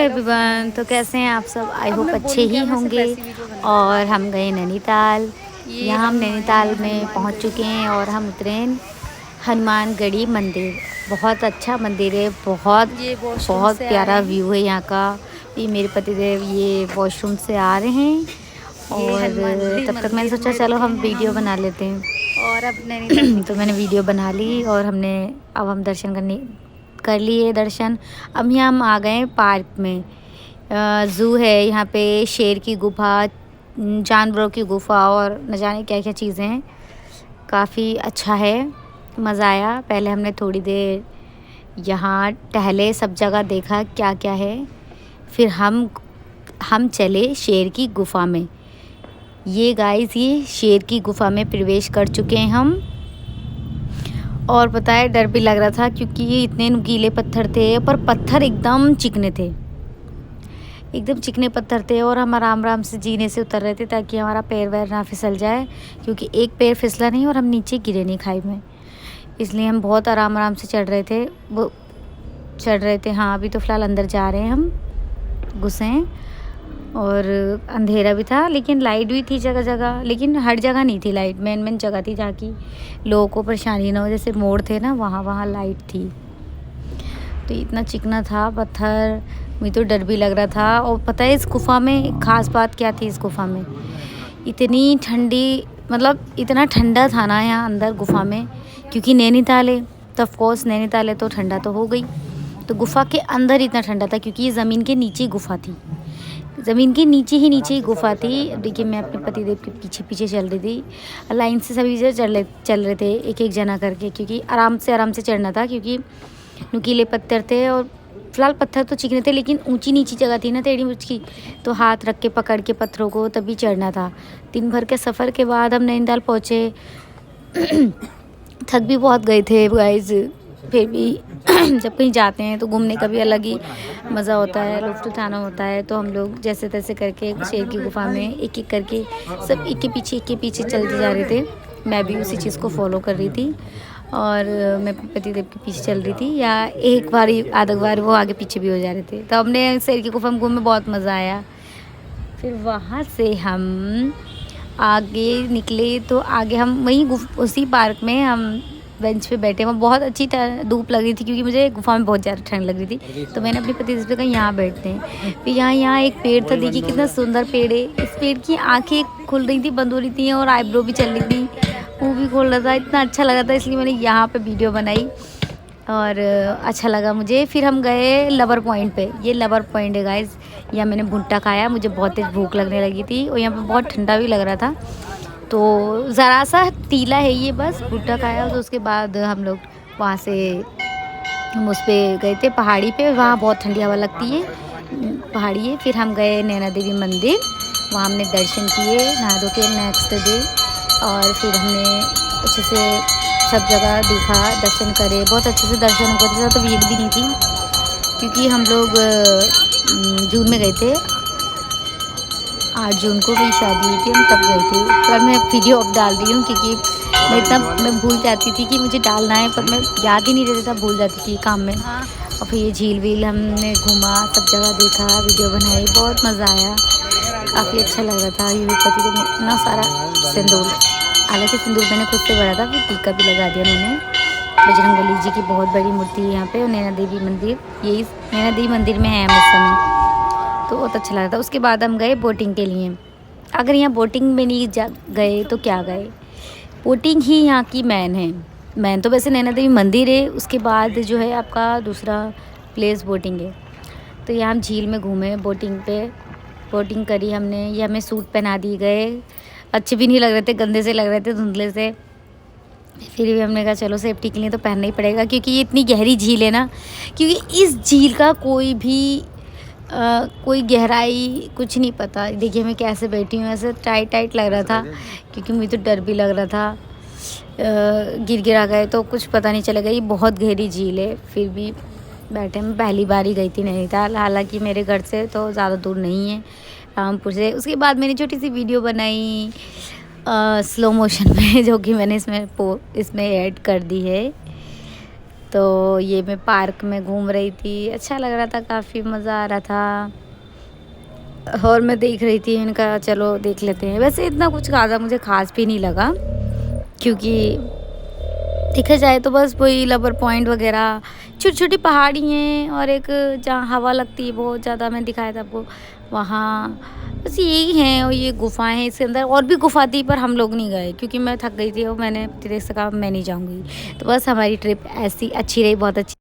Everyone, तो कैसे हैं आप सब? आई होप अच्छे ही होंगे। और हम गए नैनीताल। यहाँ हम नैनीताल में पहुँच चुके हैं और हम उतरे हनुमानगढ़ी मंदिर। बहुत अच्छा मंदिर है, बहुत प्यारा व्यू है यहाँ का। ये मेरे पतिदेव ये वॉशरूम से आ रहे हैं और तब तक मैंने सोचा चलो हम वीडियो बना लेते हैं। और अब नैनीताल तो मैंने वीडियो बना ली और अब हम दर्शन कर लिए दर्शन। अब यहाँ हम आ गए पार्क में। ज़ू है यहाँ पे, शेर की गुफा, जानवरों की गुफा और न जाने क्या क्या चीज़ें हैं। काफ़ी अच्छा है, मज़ा आया। पहले हमने थोड़ी देर यहाँ टहले, सब जगह देखा क्या क्या है। फिर हम चले शेर की गुफा में। ये गाइस, ये शेर की गुफा में प्रवेश कर चुके हैं हम। और पता है डर भी लग रहा था क्योंकि ये इतने नुकीले पत्थर थे, पर पत्थर एकदम चिकने थे, एकदम चिकने पत्थर थे। और हम आराम आराम से जीने से उतर रहे थे ताकि हमारा पैर वैर ना फिसल जाए, क्योंकि एक पैर फिसला नहीं और हम नीचे गिरे नहीं खाई में। इसलिए हम बहुत आराम आराम से चढ़ रहे थे। हाँ, अभी तो फ़िलहाल अंदर जा रहे हैं, हम घुसे हैं। और अंधेरा भी था लेकिन लाइट भी थी जगह जगह, लेकिन हर जगह नहीं थी लाइट। मेन जगह थी जहाँ की लोगों को परेशानी ना हो, जैसे मोड़ थे ना, वहाँ लाइट थी। तो इतना चिकना था पत्थर, मुझे तो डर भी लग रहा था। और पता है इस गुफ़ा में ख़ास बात क्या थी? इस गुफ़ा में इतनी ठंडी, मतलब इतना ठंडा था ना यहाँ अंदर गुफ़ा में, क्योंकि नैनीताल है तो ऑफकोर्स नैनीताल है तो ठंडा तो हो गई। तो गुफ़ा के अंदर इतना ठंडा था क्योंकि ये ज़मीन के नीचे गुफ़ा थी, ज़मीन के नीचे ही गुफा थी। देखिए मैं अपने पतिदेव के पीछे चल रही थी। लाइन से सभी चल रहे थे, एक एक जना करके, क्योंकि आराम से चढ़ना था, क्योंकि नुकीले पत्थर थे। और फिलहाल पत्थर तो चिकने थे लेकिन ऊंची नीची जगह थी ना, टेढ़ी मुचकी, तो हाथ रख के पकड़ के पत्थरों को तभी चढ़ना था। दिन भर के सफ़र के बाद हम नैनीताल पहुँचे। थक भी बहुत गए थे गाइस, फिर भी जब कहीं जाते हैं तो घूमने का भी अलग ही मज़ा होता है, लुत्फ़ उठाना होता है। तो हम लोग जैसे तैसे करके शेर की गुफा में एक एक करके सब एक के पीछे चलते जा रहे थे। मैं भी उसी चीज़ को फॉलो कर रही थी और मैं पतिदेव के पीछे चल रही थी, या एक बार आधा बार वो आगे पीछे भी हो जा रहे थे। तो हमने शेर की गुफा में घूमने बहुत मज़ा आया। फिर वहाँ से हम आगे निकले तो आगे हम वहीं उसी पार्क में हम बेंच पे बैठे। वहाँ बहुत अच्छी धूप लग रही थी क्योंकि मुझे गुफा में बहुत ज़्यादा ठंड लग रही थी। तो मैंने अपने पति से कहा यहाँ बैठते हैं। फिर यहाँ एक पेड़ था, देखिए कितना सुंदर पेड़ है। इस पेड़ की आंखें खुल रही थी, बंद हो रही थी, और आईब्रो भी चल रही थी, वो भी खोल रहा था। इतना अच्छा लगा था, इसलिए मैंने यहाँ पर वीडियो बनाई और अच्छा लगा मुझे। फिर हम गए लवर पॉइंट पे। ये लवर पॉइंट है गाइस, यहाँ मैंने भुट्टा खाया, मुझे बहुत तेज़ भूख लगने लगी थी और यहाँ पे बहुत ठंडा भी लग रहा था। तो ज़रा सा टीला है ये, बस भुट्टा खाया। तो उसके बाद हम लोग वहाँ से हम उस पर गए थे पहाड़ी पे, वहाँ बहुत ठंडी हवा लगती है, पहाड़ी है। फिर हम गए नैना देवी मंदिर, वहाँ हमने दर्शन किए नहा धो के नेक्स्ट डे। और फिर हमने अच्छे से सब जगह देखा, दर्शन करे, बहुत अच्छे से दर्शन हो गए थे। तो भीड़ भी नहीं थी क्योंकि हम लोग जून में गए थे, 8 जून को भी शादी हुई थी, हम तब गए थे। पर मैं वीडियो अब डाल रही हूँ क्योंकि मैं भूल जाती थी कि मुझे डालना है, पर मैं याद ही नहीं रहता था, भूल जाती थी काम में। और फिर ये झील वील हमने घूमा, सब जगह देखा, वीडियो बनाई, बहुत मज़ा आया, काफ़ी अच्छा लग रहा था। ये पति को इतना सारा सिंदूर, हालांकि सिंदूर मैंने खुद से भरा था, फिर टीका भी लगा दिया मैंने। बजरंगबली जी की बहुत बड़ी मूर्ति है यहाँ पे, और नैना देवी मंदिर, यही नैना देवी मंदिर में है हम इस समय, तो बहुत अच्छा लगा था। उसके बाद हम गए बोटिंग के लिए। अगर यहाँ बोटिंग में नहीं गए तो क्या गए, बोटिंग ही यहाँ की मैन तो वैसे नैना देवी मंदिर है, उसके बाद जो है आपका दूसरा प्लेस बोटिंग है। तो यहाँ हम झील में घूमे, बोटिंग करी हमने। ये हमें सूट पहना दिए गए, अच्छे भी नहीं लग रहे थे, गंदे से लग रहे थे, धुंधले से। फिर भी हमने कहा चलो सेफ्टी के लिए तो पहनना ही पड़ेगा, क्योंकि ये इतनी गहरी झील है ना, क्योंकि इस झील का कोई गहराई कुछ नहीं पता। देखिए मैं कैसे बैठी हूँ, ऐसे टाइट लग रहा था क्योंकि मुझे तो डर भी लग रहा था, गिरा गए तो कुछ पता नहीं चलेगा। ये बहुत गहरी झील है, फिर भी बैठे। मैं पहली बार ही गई थी नैनीताल, हालांकि मेरे घर से तो ज़्यादा दूर नहीं है, रामपुर से। उसके बाद मैंने छोटी सी वीडियो बनाई स्लो मोशन में, जो कि मैंने इसमें ऐड कर दी है। तो ये मैं पार्क में घूम रही थी, अच्छा लग रहा था, काफ़ी मज़ा आ रहा था। और मैं देख रही थी, इनका चलो देख लेते हैं। वैसे इतना कुछ ज़्यादा मुझे ख़ास भी नहीं लगा, क्योंकि देखा जाए तो बस वही लवर पॉइंट वगैरह, छोटी छोटी पहाड़ी हैं और एक जहाँ हवा लगती है बहुत ज़्यादा, मैं दिखाया था आपको वहाँ, बस यही हैं। और ये गुफाएं हैं, इसके अंदर और भी गुफा थी पर हम लोग नहीं गए क्योंकि मैं थक गई थी और मैंने देख सका मैं नहीं जाऊँगी। तो बस हमारी ट्रिप ऐसी अच्छी रही, बहुत अच्छी।